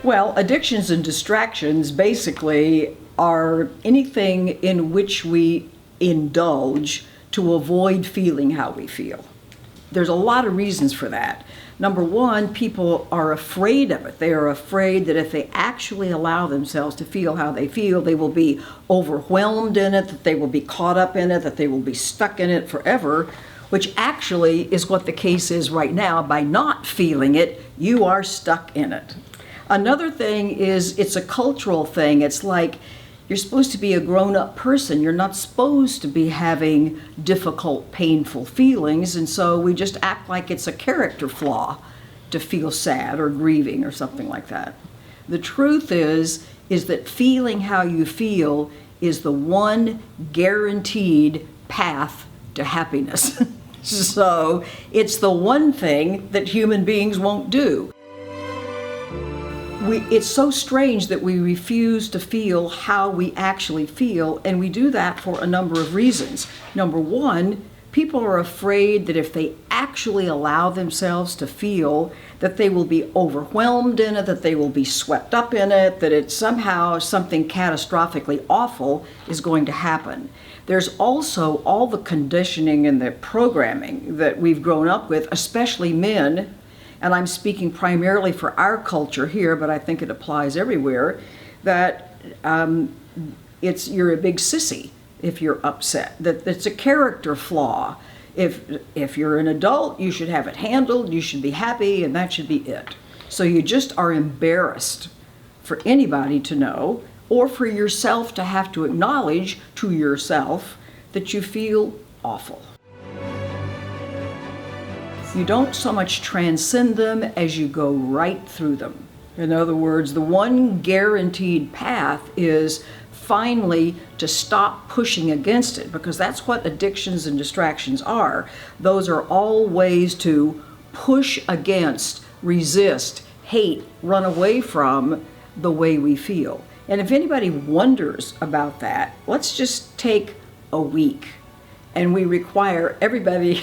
Well, addictions and distractions basically are anything in which we indulge to avoid feeling how we feel. There's a lot of reasons for that. Number one, people are afraid of it. They are afraid that if they actually allow themselves to feel how they feel, they will be overwhelmed in it, that they will be caught up in it, that they will be stuck in it forever, which actually is what the case is right now. By not feeling it, you are stuck in it. Another thing is it's a cultural thing. It's like you're supposed to be a grown-up person. You're not supposed to be having difficult, painful feelings, and so we just act like it's a character flaw to feel sad or grieving or something like that. The truth is that feeling how you feel is the one guaranteed path to happiness. So it's the one thing that human beings won't do. It's so strange that we refuse to feel how we actually feel, and we do that for a number of reasons. Number one, people are afraid that if they actually allow themselves to feel, that they will be overwhelmed in it, that they will be swept up in it, that it's somehow something catastrophically awful is going to happen. There's also all the conditioning and the programming that we've grown up with, especially men, and I'm speaking primarily for our culture here, but I think it applies everywhere, that you're a big sissy if you're upset, that it's a character flaw. If you're an adult, you should have it handled, you should be happy, and that should be it. So you just are embarrassed for anybody to know, or for yourself to have to acknowledge to yourself that you feel awful. You don't so much transcend them as you go right through them. In other words, the one guaranteed path is finally to stop pushing against it, because that's what addictions and distractions are. Those are all ways to push against, resist, hate, run away from the way we feel. And if anybody wonders about that, let's just take a week, and we require everybody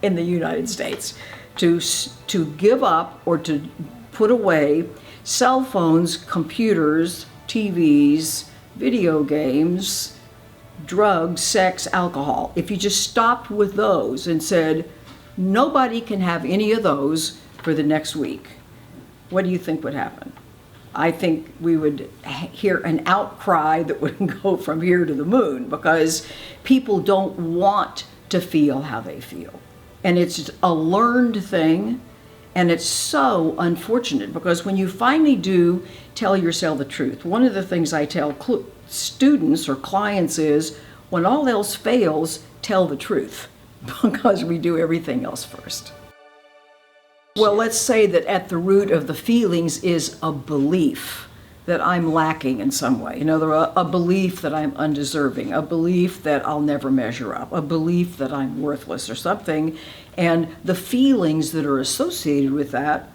in the United States to give up or to put away cell phones, computers, TVs, video games, drugs, sex, alcohol. If you just stopped with those and said, nobody can have any of those for the next week, what do you think would happen? I think we would hear an outcry that would go from here to the moon, because people don't want to feel how they feel. And it's a learned thing, and it's so unfortunate, because when you finally do tell yourself the truth, one of the things I tell students or clients is, when all else fails, tell the truth, because we do everything else first. Well, let's say that at the root of the feelings is a belief that I'm lacking in some way. You know, a belief that I'm undeserving, a belief that I'll never measure up, a belief that I'm worthless or something. And the feelings that are associated with that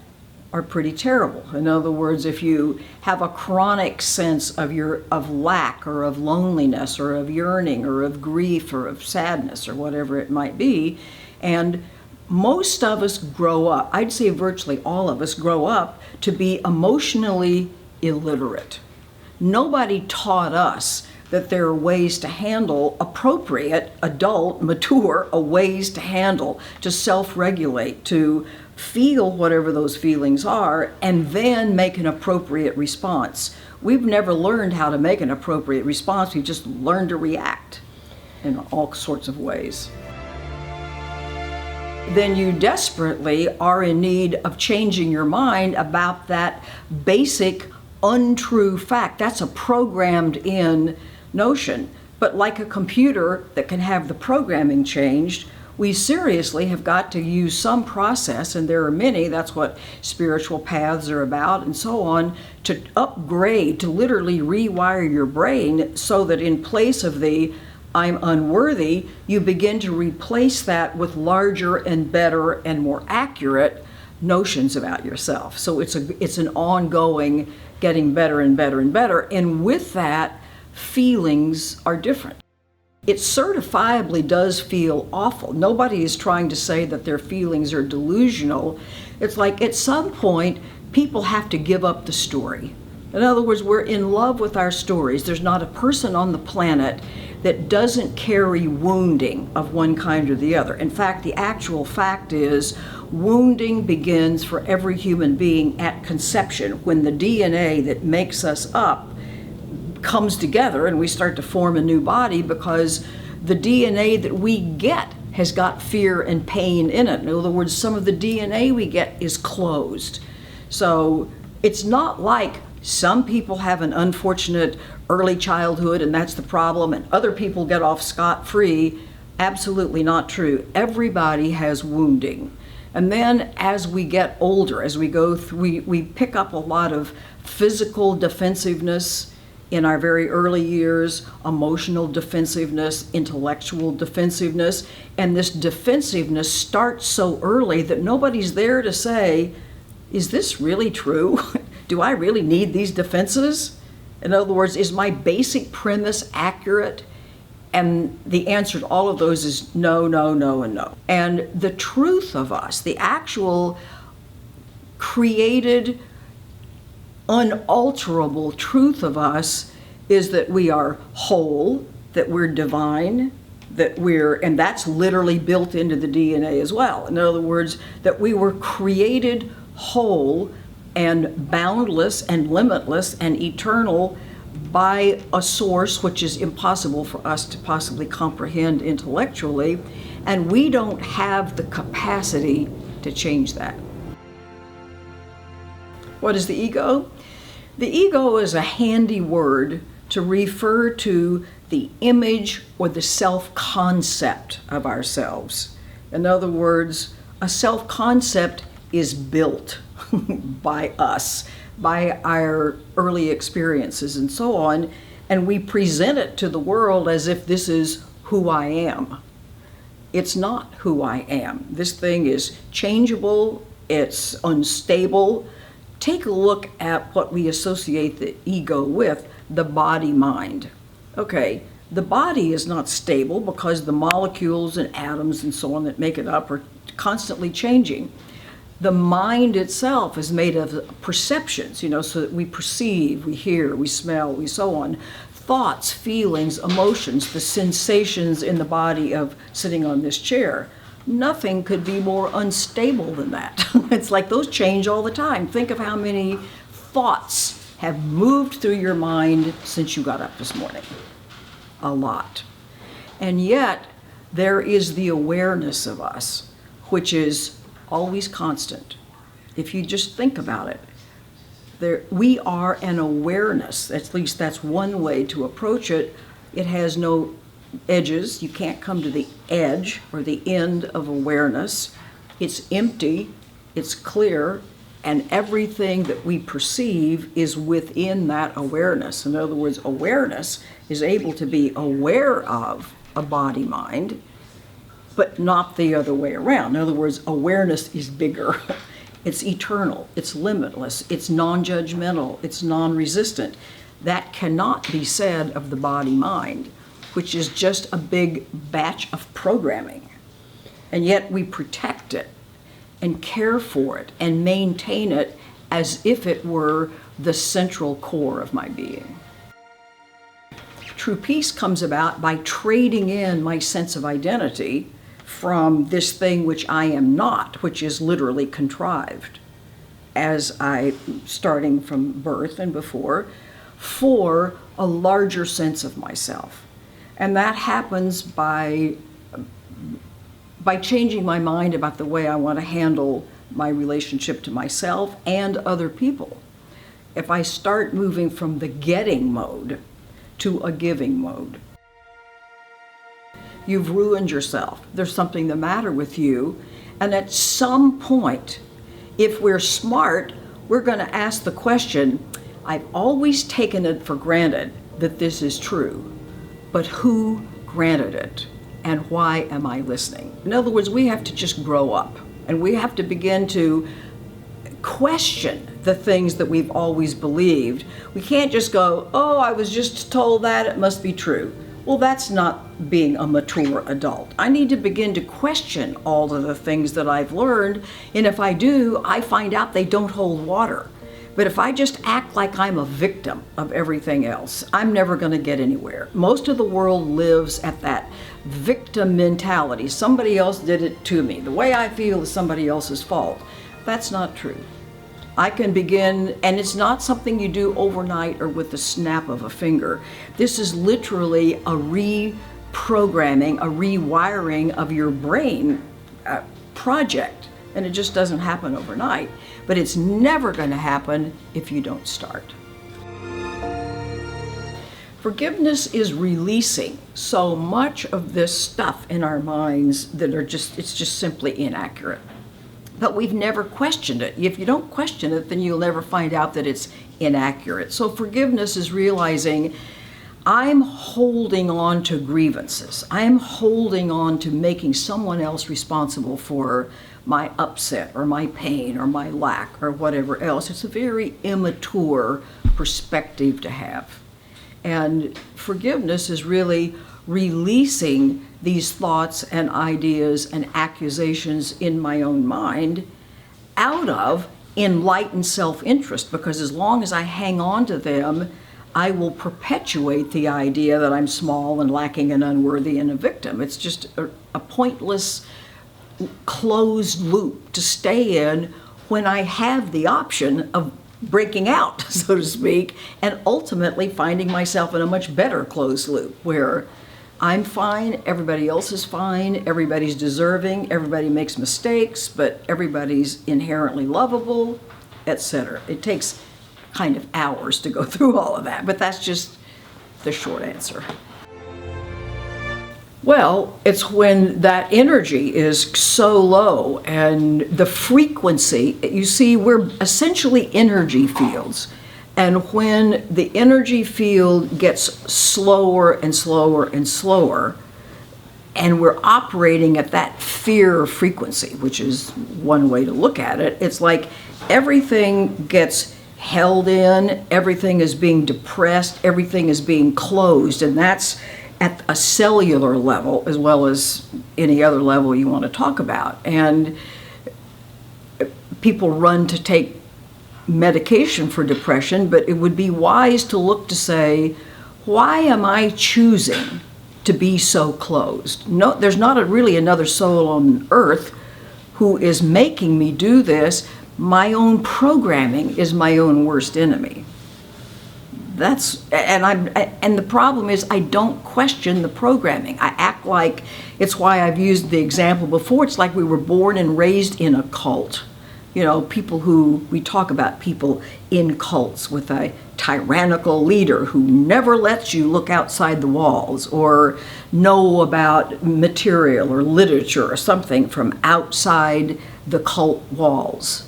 are pretty terrible. In other words, if you have a chronic sense of lack or of loneliness or of yearning or of grief or of sadness or whatever it might be, and most of us grow up, I'd say virtually all of us grow up to be emotionally illiterate. Nobody taught us that there are ways to handle appropriate, adult, mature, ways to handle, to self-regulate, to feel whatever those feelings are, and then make an appropriate response. We've never learned how to make an appropriate response. We've just learned to react in all sorts of ways. Then you desperately are in need of changing your mind about that basic untrue fact. That's a programmed in notion. But like a computer that can have the programming changed, we seriously have got to use some process, and there are many, that's what spiritual paths are about and so on, to upgrade, to literally rewire your brain so that in place of the I'm unworthy, you begin to replace that with larger and better and more accurate notions about yourself. So it's an ongoing getting better and better and better. And with that, feelings are different. It certifiably does feel awful. Nobody is trying to say that their feelings are delusional. It's like at some point, people have to give up the story. In other words, we're in love with our stories. There's not a person on the planet that doesn't carry wounding of one kind or the other. In fact, the actual fact is wounding begins for every human being at conception, when the DNA that makes us up comes together and we start to form a new body, because the DNA that we get has got fear and pain in it. In other words, some of the DNA we get is closed. So it's not like some people have an unfortunate early childhood and that's the problem, and other people get off scot-free. Absolutely not true. Everybody has wounding. And then as we get older, as we go through, we pick up a lot of physical defensiveness in our very early years, emotional defensiveness, intellectual defensiveness, and this defensiveness starts so early that nobody's there to say, is this really true? Do I really need these defenses? In other words, is my basic premise accurate? And the answer to all of those is no, no, no, and no. And the truth of us, the actual created, unalterable truth of us, is that we are whole, that we're divine, and that's literally built into the DNA as well. In other words, that we were created whole and boundless and limitless and eternal by a source which is impossible for us to possibly comprehend intellectually, and we don't have the capacity to change that. What is the ego? The ego is a handy word to refer to the image or the self-concept of ourselves. In other words, a self-concept is built by us, by our early experiences and so on, and we present it to the world as if this is who I am. It's not who I am. This thing is changeable, it's unstable. Take a look at what we associate the ego with, the body-mind. Okay, the body is not stable because the molecules and atoms and so on that make it up are constantly changing. The mind itself is made of perceptions, so that we perceive, we hear, we smell, we so on. Thoughts, feelings, emotions, the sensations in the body of sitting on this chair. Nothing could be more unstable than that. It's like those change all the time. Think of how many thoughts have moved through your mind since you got up this morning. A lot. And yet, there is the awareness of us, which is always constant. If you just think about it, we are an awareness. At least that's one way to approach it. It has no edges. You can't come to the edge or the end of awareness. It's empty, it's clear, and everything that we perceive is within that awareness. In other words, awareness is able to be aware of a body-mind, but not the other way around. In other words, awareness is bigger. It's eternal, it's limitless, it's non-judgmental, it's non-resistant. That cannot be said of the body-mind, which is just a big batch of programming. And yet we protect it and care for it and maintain it as if it were the central core of my being. True peace comes about by trading in my sense of identity from this thing which I am not, which is literally contrived, as I, starting from birth and before, for a larger sense of myself. And that happens by changing my mind about the way I want to handle my relationship to myself and other people. If I start moving from the getting mode to a giving mode, you've ruined yourself. There's something the matter with you. And at some point, if we're smart, we're going to ask the question, I've always taken it for granted that this is true, but who granted it? And why am I listening? In other words, we have to just grow up, and we have to begin to question the things that we've always believed. We can't just go, oh, I was just told that, it must be true. Well, that's not being a mature adult. I need to begin to question all of the things that I've learned, and if I do, I find out they don't hold water. But if I just act like I'm a victim of everything else, I'm never going to get anywhere. Most of the world lives at that victim mentality. Somebody else did it to me. The way I feel is somebody else's fault. That's not true. I can begin, and it's not something you do overnight or with the snap of a finger. This is literally a reprogramming, a rewiring of your brain project. And it just doesn't happen overnight. But it's never going to happen if you don't start. Forgiveness is releasing so much of this stuff in our minds that it's just simply inaccurate. But we've never questioned it. If you don't question it, then you'll never find out that it's inaccurate. So forgiveness is realizing I'm holding on to grievances. I'm holding on to making someone else responsible for my upset or my pain or my lack or whatever else. It's a very immature perspective to have. And forgiveness is really releasing these thoughts and ideas and accusations in my own mind out of enlightened self-interest, because as long as I hang on to them, I will perpetuate the idea that I'm small and lacking and unworthy and a victim. It's just a pointless closed loop to stay in when I have the option of breaking out, so to speak, and ultimately finding myself in a much better closed loop where I'm fine, everybody else is fine, everybody's deserving, everybody makes mistakes, but everybody's inherently lovable, etc. It takes kind of hours to go through all of that, but that's just the short answer. Well, it's when that energy is so low and the frequency, you see, we're essentially energy fields. And when the energy field gets slower and slower and slower, and we're operating at that fear frequency, which is one way to look at it, it's like everything gets held in, everything is being depressed, everything is being closed, and that's at a cellular level as well as any other level you want to talk about. And people run to take medication for depression, but it would be wise to look to say, why am I choosing to be so closed? No, there's not really another soul on earth who is making me do this. My own programming is my own worst enemy. And the problem is I don't question the programming. I act like, it's why I've used the example before, it's like we were born and raised in a cult. You know, we talk about people in cults with a tyrannical leader who never lets you look outside the walls or know about material or literature or something from outside the cult walls.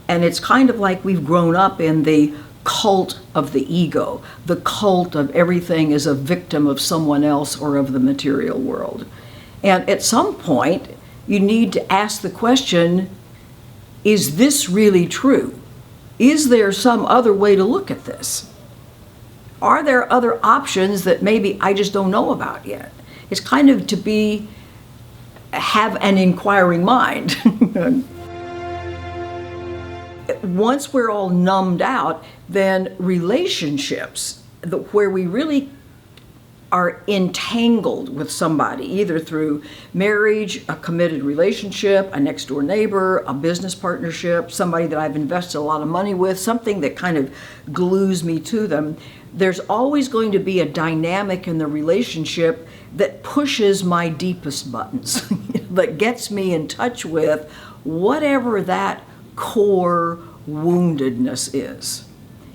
And it's kind of like we've grown up in the cult of the ego, the cult of everything is a victim of someone else or of the material world. And at some point, you need to ask the question, is this really true? Is there some other way to look at this? Are there other options that maybe I just don't know about yet? It's kind of to have an inquiring mind. Once we're all numbed out, then relationships, where we really are entangled with somebody, either through marriage, a committed relationship, a next door neighbor, a business partnership, somebody that I've invested a lot of money with, something that kind of glues me to them, there's always going to be a dynamic in the relationship that pushes my deepest buttons, that gets me in touch with whatever that core woundedness is.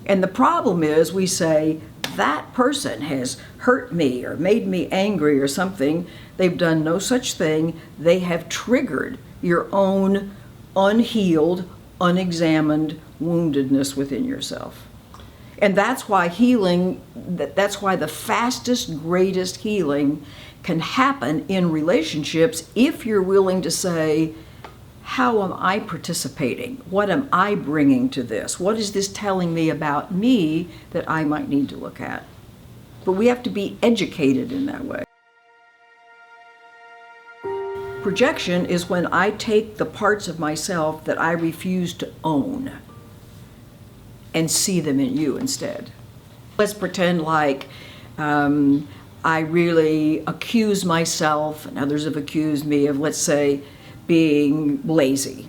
And the problem is we say, that person has hurt me or made me angry or something. They've done no such thing. They have triggered your own unhealed, unexamined woundedness within yourself. And that's why that's why the fastest, greatest healing can happen in relationships if you're willing to say, how am I participating? What am I bringing to this? What is this telling me about me that I might need to look at? but we have to be educated in that way. Projection is when I take the parts of myself that I refuse to own and see them in you instead. Let's pretend like I really accuse myself, and others have accused me of, let's say, being lazy.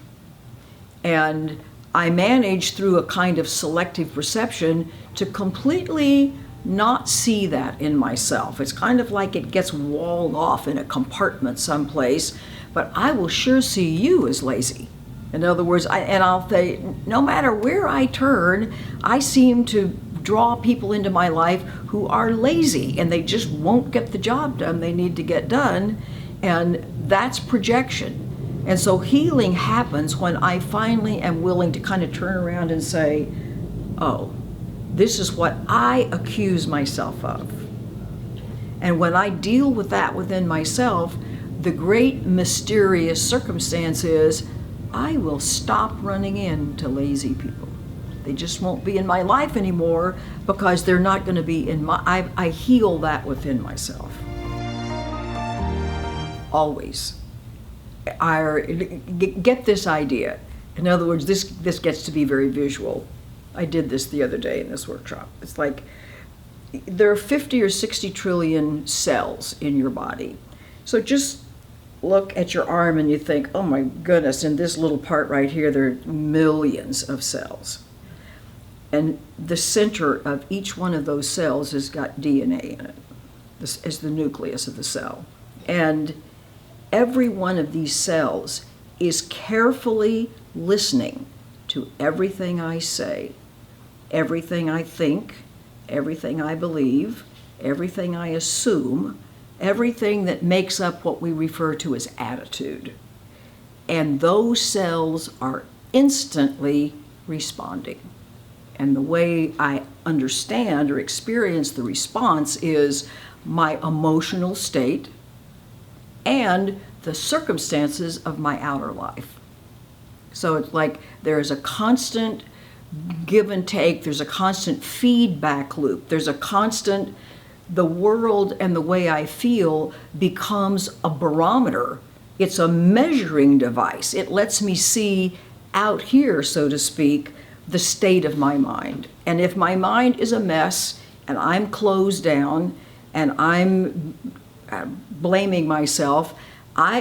And I manage through a kind of selective perception to completely not see that in myself. It's kind of like it gets walled off in a compartment someplace, but I will sure see you as lazy. In other words, I'll say, no matter where I turn, I seem to draw people into my life who are lazy and they just won't get the job done they need to get done, and that's projection. And so healing happens when I finally am willing to kind of turn around and say, oh, this is what I accuse myself of. And when I deal with that within myself, the great mysterious circumstance is I will stop running into lazy people. They just won't be in my life anymore because they're not going to be in my, I heal that within myself. Always. Get this idea. In other words, this gets to be very visual. I did this the other day in this workshop. It's like there are 50 or 60 trillion cells in your body. So just look at your arm and you think, oh my goodness, in this little part right here, there are millions of cells. And the center of each one of those cells has got DNA in it. This is the nucleus of the cell. And every one of these cells is carefully listening to everything I say, everything I think, everything I believe, everything I assume, everything that makes up what we refer to as attitude. And those cells are instantly responding. And the way I understand or experience the response is my emotional state and the circumstances of my outer life. So it's like there's a constant give and take, there's a constant feedback loop, there's a constant, the world and the way I feel becomes a barometer. It's a measuring device. It lets me see out here, so to speak, the state of my mind. And if my mind is a mess and I'm closed down and I'm blaming myself,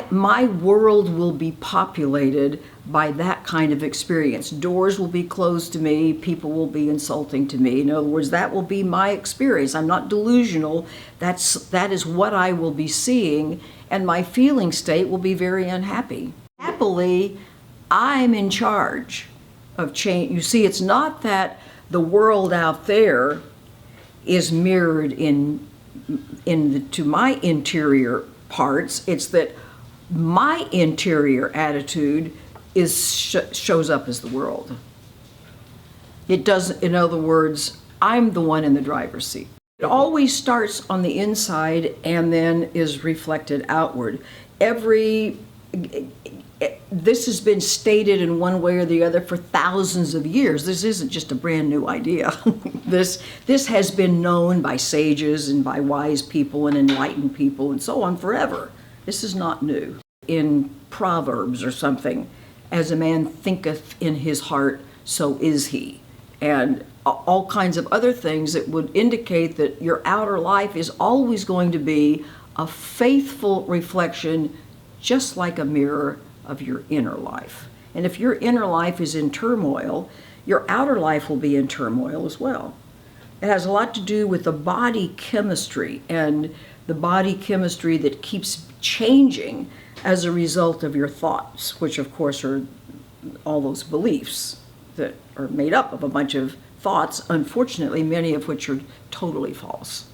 my world will be populated by that kind of experience. Doors will be closed to me, people will be insulting to me. In other words, that will be my experience. I'm not delusional. That is what I will be seeing, and my feeling state will be very unhappy. Happily, I'm in charge of change. You see, it's not that the world out there is mirrored to my interior parts. It's that my interior attitude shows up as the world. It doesn't, in other words, I'm the one in the driver's seat. It always starts on the inside and then is reflected outward. This has been stated in one way or the other for thousands of years. This isn't just a brand new idea. This has been known by sages and by wise people and enlightened people and so on forever. This is not new. In Proverbs or something, as a man thinketh in his heart, so is he. And all kinds of other things that would indicate that your outer life is always going to be a faithful reflection, just like a mirror of your inner life. And if your inner life is in turmoil, your outer life will be in turmoil as well. It has a lot to do with the body chemistry, and the body chemistry that keeps changing as a result of your thoughts, which of course are all those beliefs that are made up of a bunch of thoughts, unfortunately many of which are totally false.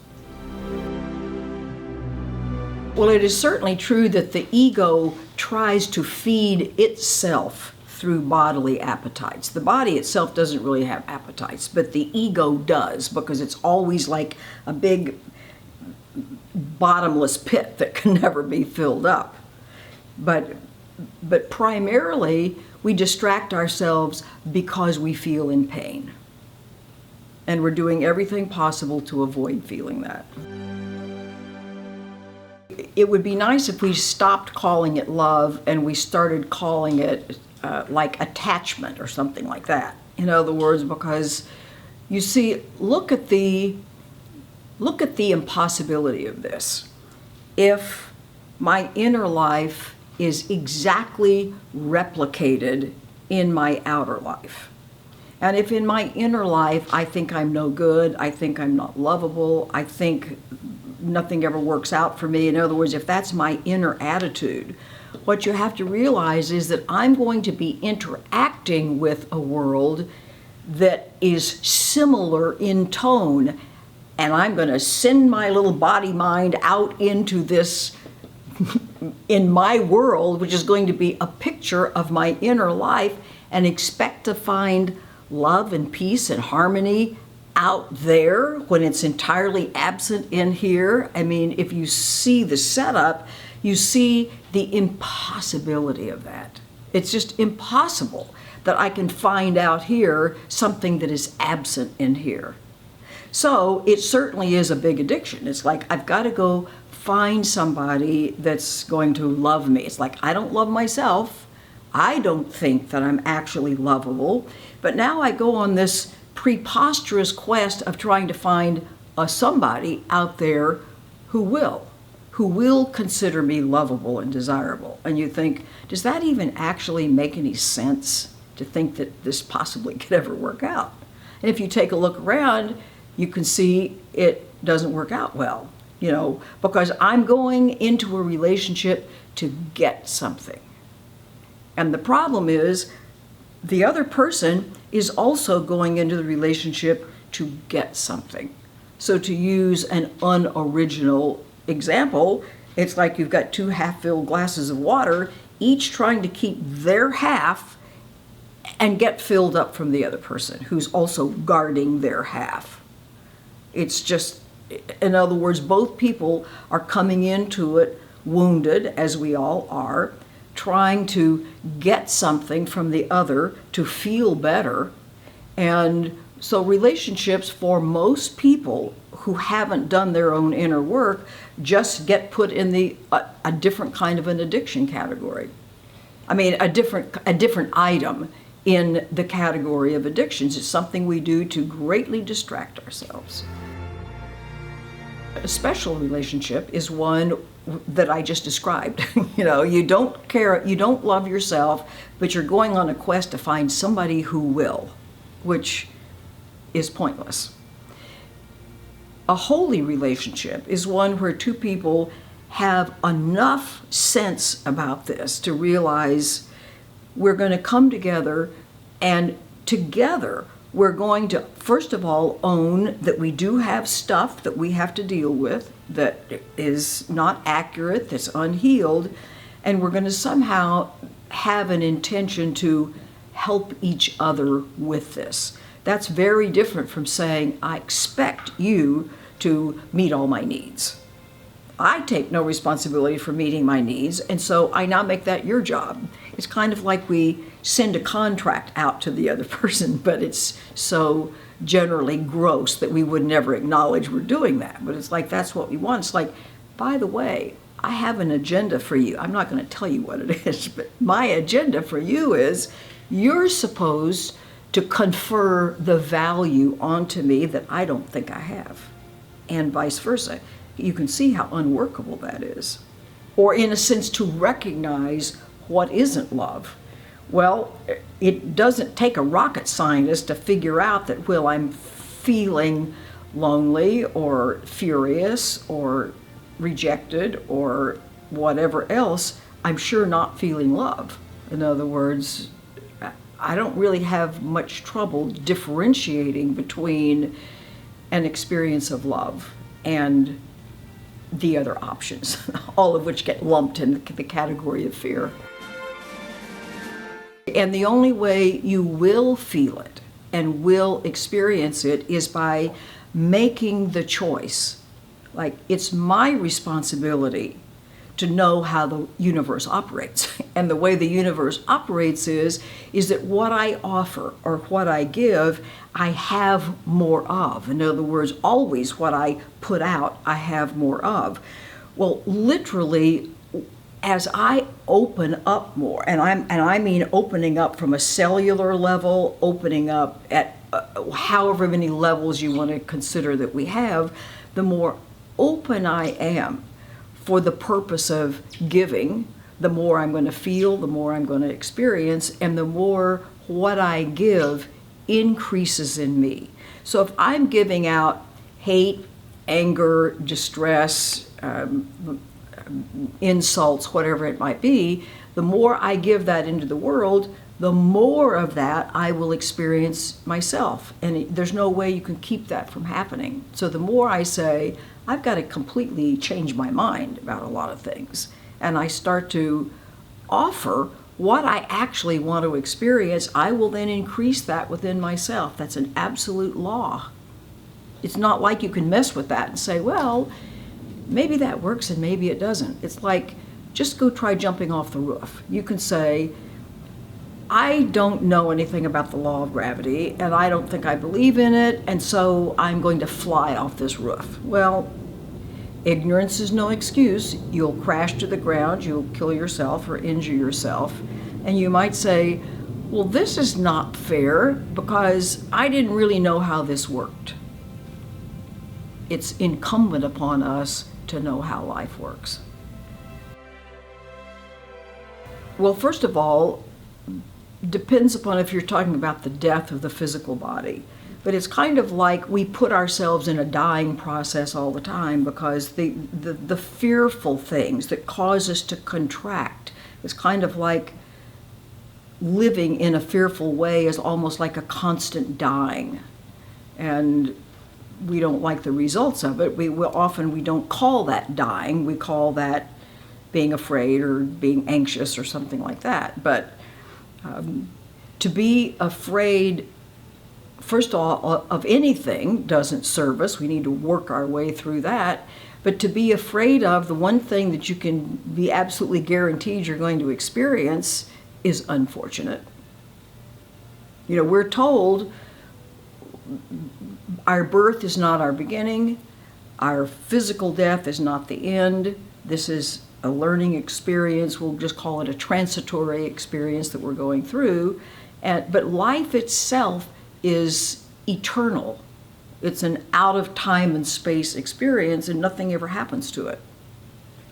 Well, it is certainly true that the ego tries to feed itself through bodily appetites. The body itself doesn't really have appetites, but the ego does, because it's always like a big bottomless pit that can never be filled up. But primarily, we distract ourselves because we feel in pain. And we're doing everything possible to avoid feeling that. It would be nice if we stopped calling it love and we started calling it like attachment or something like that. In other words, because you see, look at the impossibility of this. If my inner life is exactly replicated in my outer life, and if in my inner life I think I'm no good, I think I'm not lovable, I think nothing ever works out for me, in other words, if that's my inner attitude, what you have to realize is that I'm going to be interacting with a world that is similar in tone, and I'm going to send my little body mind out into this, in my world, which is going to be a picture of my inner life, and expect to find love and peace and harmony out there when it's entirely absent in here. I mean, if you see the setup, you see the impossibility of that. It's just impossible that I can find out here something that is absent in here. So it certainly is a big addiction. It's like, I've got to go find somebody that's going to love me. It's like, I don't love myself. I don't think that I'm actually lovable. But now I go on this preposterous quest of trying to find a somebody out there who will consider me lovable and desirable. And you think, does that even actually make any sense to think that this possibly could ever work out? And if you take a look around, you can see it doesn't work out well, because I'm going into a relationship to get something. And the problem is, the other person is also going into the relationship to get something. So to use an unoriginal example, it's like you've got two half-filled glasses of water, each trying to keep their half and get filled up from the other person, who's also guarding their half. It's just, in other words, both people are coming into it wounded, as we all are, trying to get something from the other to feel better. And so relationships for most people who haven't done their own inner work just get put in a different kind of an addiction category. I mean, a different item in the category of addictions. It's something we do to greatly distract ourselves. A special relationship is one that I just described. You don't care, you don't love yourself, but you're going on a quest to find somebody who will, which is pointless. A holy relationship is one where two people have enough sense about this to realize we're going to come together, and together we're going to, first of all, own that we do have stuff that we have to deal with that is not accurate, that's unhealed, and we're going to somehow have an intention to help each other with this. That's very different from saying, I expect you to meet all my needs. I take no responsibility for meeting my needs, and so I now make that your job. It's kind of like we send a contract out to the other person, but it's so generally gross that we would never acknowledge we're doing that. But it's like, that's what we want. It's like, by the way, I have an agenda for you. I'm not going to tell you what it is, but my agenda for you is you're supposed to confer the value onto me that I don't think I have, and vice versa. You can see how unworkable that is. Or in a sense, to recognize what isn't love. Well, it doesn't take a rocket scientist to figure out that, well, I'm feeling lonely or furious or rejected or whatever else, I'm sure not feeling love. In other words, I don't really have much trouble differentiating between an experience of love and the other options, all of which get lumped in the category of fear. And the only way you will feel it and will experience it is by making the choice. Like, it's my responsibility to know how the universe operates. And the way the universe operates is that what I offer or what I give, I have more of. In other words, always what I put out, I have more of. Well, literally, as I open up more, and I mean opening up from a cellular level, opening up at however many levels you want to consider that we have, the more open I am for the purpose of giving, the more I'm going to feel, the more I'm going to experience, and the more what I give increases in me. So if I'm giving out hate, anger, distress, insults, whatever it might be, the more I give that into the world, the more of that I will experience myself. And there's no way you can keep that from happening. So the more I say, I've got to completely change my mind about a lot of things, and I start to offer what I actually want to experience, I will then increase that within myself. That's an absolute law. It's not like you can mess with that and say, well, maybe that works and maybe it doesn't. It's like, just go try jumping off the roof. You can say, I don't know anything about the law of gravity, and I don't think I believe in it, and so I'm going to fly off this roof. Well, ignorance is no excuse. You'll crash to the ground, you'll kill yourself or injure yourself, and you might say, well, this is not fair because I didn't really know how this worked. It's incumbent upon us to know how life works. Well, first of all, depends upon if you're talking about the death of the physical body. But it's kind of like we put ourselves in a dying process all the time because the fearful things that cause us to contract, it's kind of like living in a fearful way is almost like a constant dying. And we don't like the results of it. We don't call that dying, we call that being afraid or being anxious or something like that. But to be afraid, first of all, of anything doesn't serve us. We need to work our way through that. But to be afraid of the one thing that you can be absolutely guaranteed you're going to experience is unfortunate. You know, we're told our birth is not our beginning, our physical death is not the end. This is a learning experience. We'll just call it a transitory experience that we're going through. But life itself is eternal. It's an out of time and space experience, and nothing ever happens to it.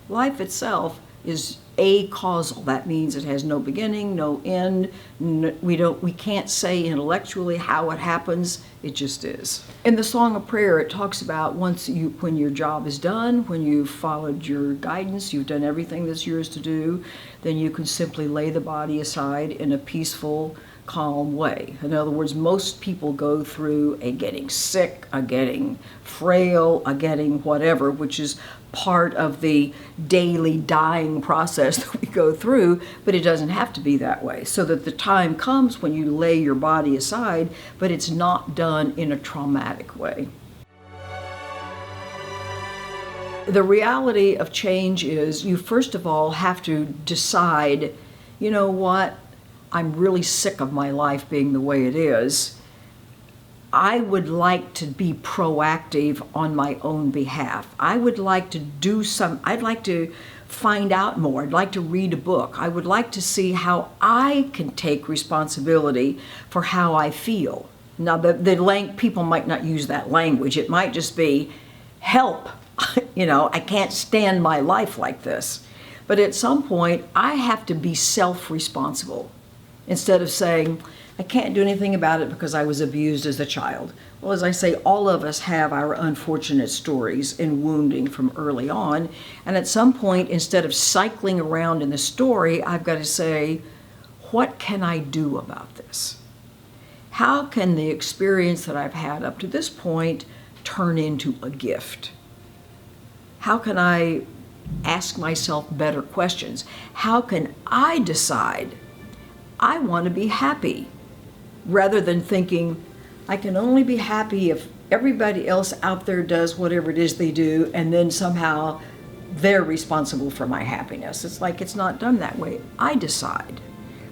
Life itself is acausal. That means it has no beginning, no end. We can't say intellectually how it happens. It just is. In the Song of Prayer, it talks about when your job is done, when you've followed your guidance, you've done everything that's yours to do, then you can simply lay the body aside in a peaceful, calm way. In other words, most people go through a getting sick, a getting frail, a getting whatever, which is part of the daily dying process that we go through, but it doesn't have to be that way. So that the time comes when you lay your body aside, but it's not done in a traumatic way. The reality of change is you first of all have to decide, you know what, I'm really sick of my life being the way it is. I would like to be proactive on my own behalf. I would like to I'd like to find out more. I'd like to read a book. I would like to see how I can take responsibility for how I feel. Now, people might not use that language. It might just be, help, I can't stand my life like this. But at some point, I have to be self-responsible instead of saying, I can't do anything about it because I was abused as a child. Well, as I say, all of us have our unfortunate stories and wounding from early on. And at some point, instead of cycling around in the story, I've got to say, what can I do about this? How can the experience that I've had up to this point turn into a gift? How can I ask myself better questions? How can I decide I want to be happy? Rather than thinking, I can only be happy if everybody else out there does whatever it is they do, and then somehow they're responsible for my happiness. It's like it's not done that way. I decide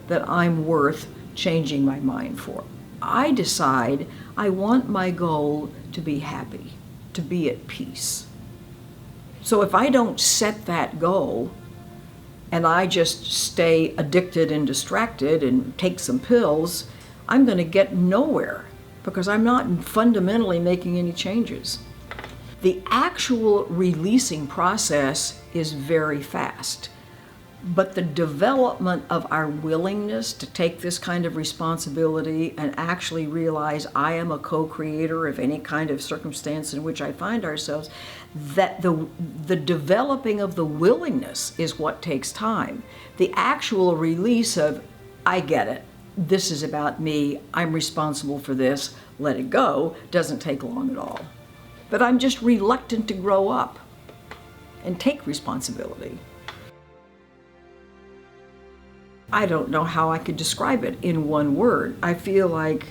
that I'm worth changing my mind for. I decide I want my goal to be happy, to be at peace. So if I don't set that goal and I just stay addicted and distracted and take some pills, I'm going to get nowhere because I'm not fundamentally making any changes. The actual releasing process is very fast, but the development of our willingness to take this kind of responsibility and actually realize I am a co-creator of any kind of circumstance in which I find ourselves, that the developing of the willingness is what takes time. The actual release of, I get it, this is about me, I'm responsible for this, let it go, doesn't take long at all. But I'm just reluctant to grow up and take responsibility. I don't know how I could describe it in one word. I feel like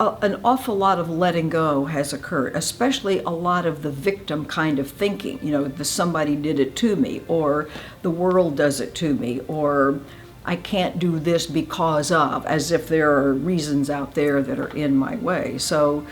an awful lot of letting go has occurred, especially a lot of the victim kind of thinking. You know, the somebody did it to me, or the world does it to me, or I can't do this because of, as if there are reasons out there that are in my way. So,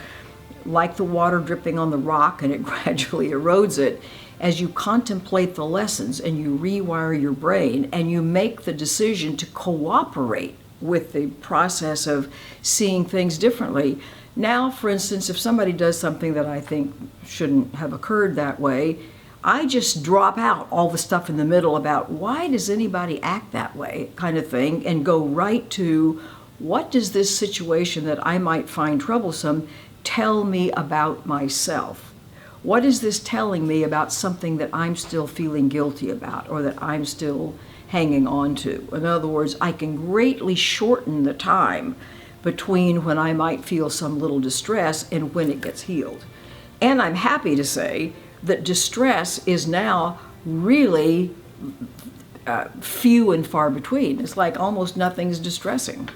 like the water dripping on the rock and it gradually erodes it, as you contemplate the lessons and you rewire your brain and you make the decision to cooperate with the process of seeing things differently. Now, for instance, if somebody does something that I think shouldn't have occurred that way, I just drop out all the stuff in the middle about why does anybody act that way kind of thing and go right to what does this situation that I might find troublesome tell me about myself? What is this telling me about something that I'm still feeling guilty about or that I'm still hanging on to? In other words, I can greatly shorten the time between when I might feel some little distress and when it gets healed. And I'm happy to say that distress is now really few and far between. It's like almost nothing's distressing.